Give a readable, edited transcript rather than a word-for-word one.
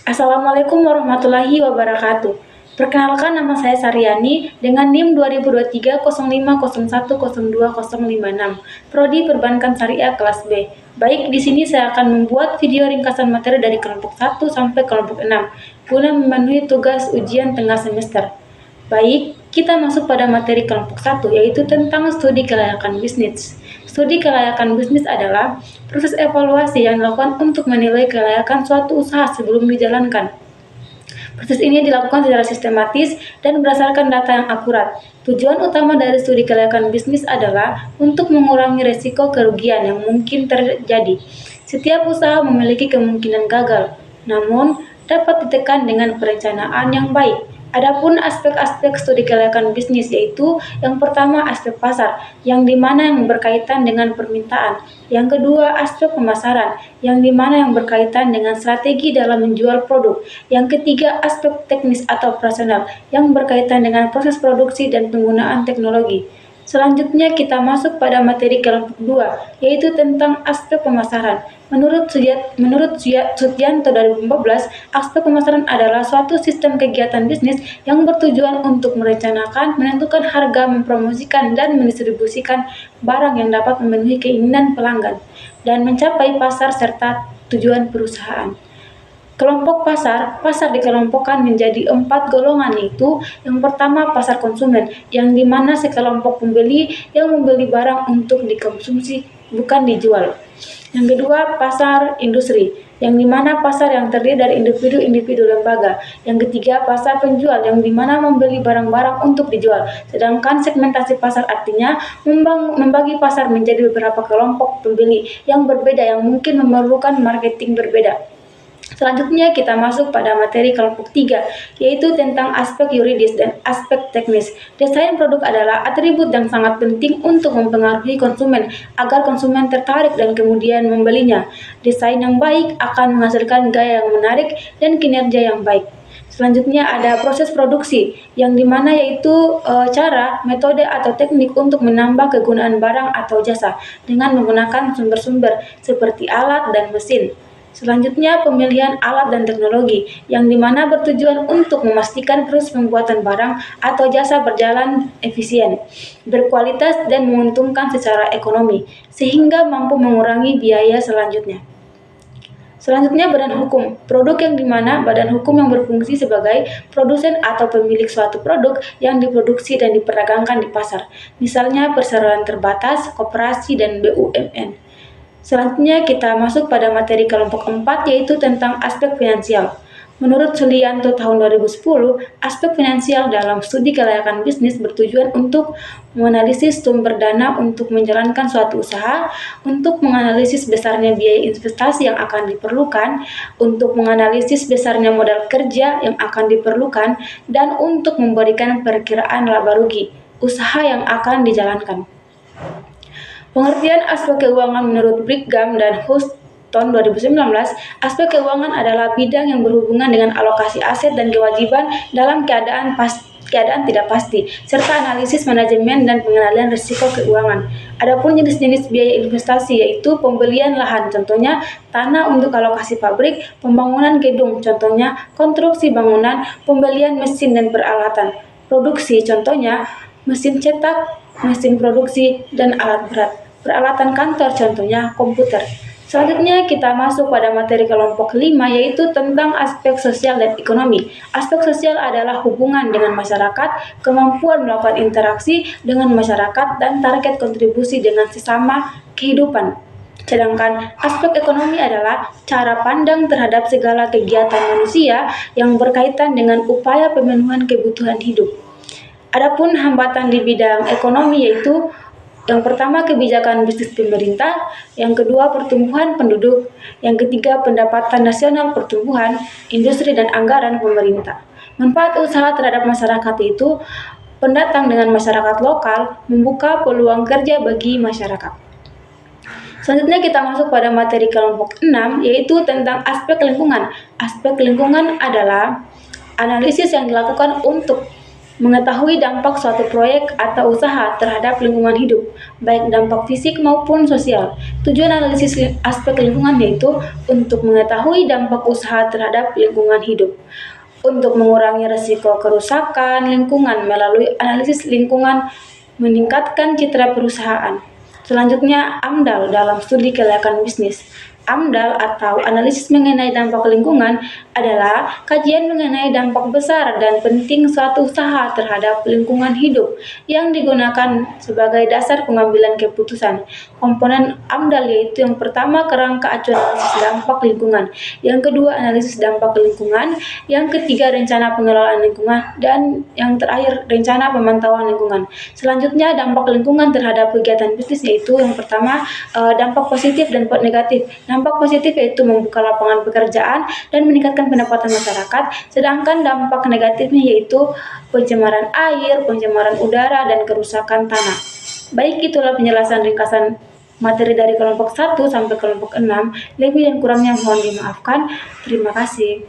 Assalamualaikum warahmatullahi wabarakatuh. Perkenalkan, nama saya Saryani dengan NIM 2023 05010256, Prodi Perbankan Syariah kelas B. Baik, di sini saya akan membuat video ringkasan materi dari kelompok 1 sampai kelompok 6 guna memenuhi tugas ujian tengah semester. Baik, kita masuk pada materi kelompok 1, yaitu tentang studi kelayakan bisnis. Studi kelayakan bisnis adalah proses evaluasi yang dilakukan untuk menilai kelayakan suatu usaha sebelum dijalankan. Proses ini dilakukan secara sistematis dan berdasarkan data yang akurat. Tujuan utama dari studi kelayakan bisnis adalah untuk mengurangi risiko kerugian yang mungkin terjadi. Setiap usaha memiliki kemungkinan gagal, namun dapat ditekan dengan perencanaan yang baik. Adapun aspek-aspek studi kelayakan bisnis yaitu yang pertama aspek pasar, yang dimana yang berkaitan dengan permintaan. Yang kedua aspek pemasaran, yang dimana yang berkaitan dengan strategi dalam menjual produk. Yang ketiga aspek teknis atau operasional, yang berkaitan dengan proses produksi dan penggunaan teknologi. Selanjutnya kita masuk pada materi kelompok 2, yaitu tentang aspek pemasaran. Menurut Sugianto 2014, aspek pemasaran adalah suatu sistem kegiatan bisnis yang bertujuan untuk merencanakan, menentukan harga, mempromosikan, dan mendistribusikan barang yang dapat memenuhi keinginan pelanggan, dan mencapai pasar serta tujuan perusahaan. Kelompok pasar dikelompokkan menjadi 4 golongan, yaitu yang pertama pasar konsumen, yang dimana sekelompok pembeli yang membeli barang untuk dikonsumsi bukan dijual. Yang kedua pasar industri, yang dimana pasar yang terdiri dari individu-individu lembaga. Yang ketiga pasar penjual, yang dimana membeli barang-barang untuk dijual. Sedangkan segmentasi pasar artinya membagi pasar menjadi beberapa kelompok pembeli yang berbeda yang mungkin memerlukan marketing berbeda. Selanjutnya kita masuk pada materi kelompok 3, yaitu tentang aspek yuridis dan aspek teknis. Desain produk adalah atribut yang sangat penting untuk mempengaruhi konsumen agar konsumen tertarik dan kemudian membelinya. Desain yang baik akan menghasilkan gaya yang menarik dan kinerja yang baik. Selanjutnya ada proses produksi, yang dimana yaitu cara, metode, atau teknik untuk menambah kegunaan barang atau jasa dengan menggunakan sumber-sumber seperti alat dan mesin. Selanjutnya pemilihan alat dan teknologi, yang dimana bertujuan untuk memastikan proses pembuatan barang atau jasa berjalan efisien, berkualitas, dan menguntungkan secara ekonomi, sehingga mampu mengurangi biaya selanjutnya. Selanjutnya badan hukum, produk yang dimana badan hukum yang berfungsi sebagai produsen atau pemilik suatu produk yang diproduksi dan diperdagangkan di pasar, misalnya perseroan terbatas, koperasi, dan BUMN. Selanjutnya kita masuk pada materi kelompok 4, yaitu tentang aspek finansial. Menurut Sugianto tahun 2010, aspek finansial dalam studi kelayakan bisnis bertujuan untuk menganalisis sumber dana untuk menjalankan suatu usaha, untuk menganalisis besarnya biaya investasi yang akan diperlukan, untuk menganalisis besarnya modal kerja yang akan diperlukan, dan untuk memberikan perkiraan laba rugi usaha yang akan dijalankan. Pengertian aspek keuangan menurut Brigham dan Houston 2019, aspek keuangan adalah bidang yang berhubungan dengan alokasi aset dan kewajiban dalam keadaan tidak pasti, serta analisis manajemen dan pengendalian risiko keuangan. Adapun jenis-jenis biaya investasi yaitu pembelian lahan, contohnya tanah untuk alokasi pabrik, pembangunan gedung, contohnya konstruksi bangunan, pembelian mesin dan peralatan, produksi, contohnya mesin cetak, mesin produksi, dan alat berat. Peralatan kantor, contohnya komputer. Selanjutnya kita masuk pada materi kelompok 5, yaitu tentang aspek sosial dan ekonomi. Aspek sosial adalah hubungan dengan masyarakat, kemampuan melakukan interaksi dengan masyarakat, dan target kontribusi dengan sesama kehidupan. Sedangkan aspek ekonomi adalah cara pandang terhadap segala kegiatan manusia yang berkaitan dengan upaya pemenuhan kebutuhan hidup. Adapun hambatan di bidang ekonomi yaitu yang pertama kebijakan bisnis pemerintah, yang kedua pertumbuhan penduduk, yang ketiga pendapatan nasional pertumbuhan, industri dan anggaran pemerintah. Manfaat usaha terhadap masyarakat itu pendatang dengan masyarakat lokal, membuka peluang kerja bagi masyarakat. Selanjutnya kita masuk pada materi kelompok 6, yaitu tentang aspek lingkungan. Aspek lingkungan adalah analisis yang dilakukan untuk Mengetahui dampak suatu proyek atau usaha terhadap lingkungan hidup, baik dampak fisik maupun sosial. Tujuan analisis aspek lingkungan yaitu untuk mengetahui dampak usaha terhadap lingkungan hidup, untuk mengurangi risiko kerusakan lingkungan melalui analisis lingkungan, meningkatkan citra perusahaan. Selanjutnya, AMDAL dalam studi kelayakan bisnis. AMDAL atau analisis mengenai dampak lingkungan adalah kajian mengenai dampak besar dan penting suatu usaha terhadap lingkungan hidup yang digunakan sebagai dasar pengambilan keputusan. Komponen AMDAL yaitu yang pertama kerangka acuan analisis dampak lingkungan, yang kedua analisis dampak lingkungan, yang ketiga rencana pengelolaan lingkungan, dan yang terakhir rencana pemantauan lingkungan. Selanjutnya dampak lingkungan terhadap kegiatan bisnis yaitu yang pertama dampak positif dan negatif. Dampak positif yaitu membuka lapangan pekerjaan dan meningkatkan pendapatan masyarakat, sedangkan dampak negatifnya yaitu pencemaran air, pencemaran udara, dan kerusakan tanah. Baik, itulah penjelasan ringkasan materi dari kelompok 1 sampai kelompok 6. Lebih dan kurangnya mohon dimaafkan. Terima kasih.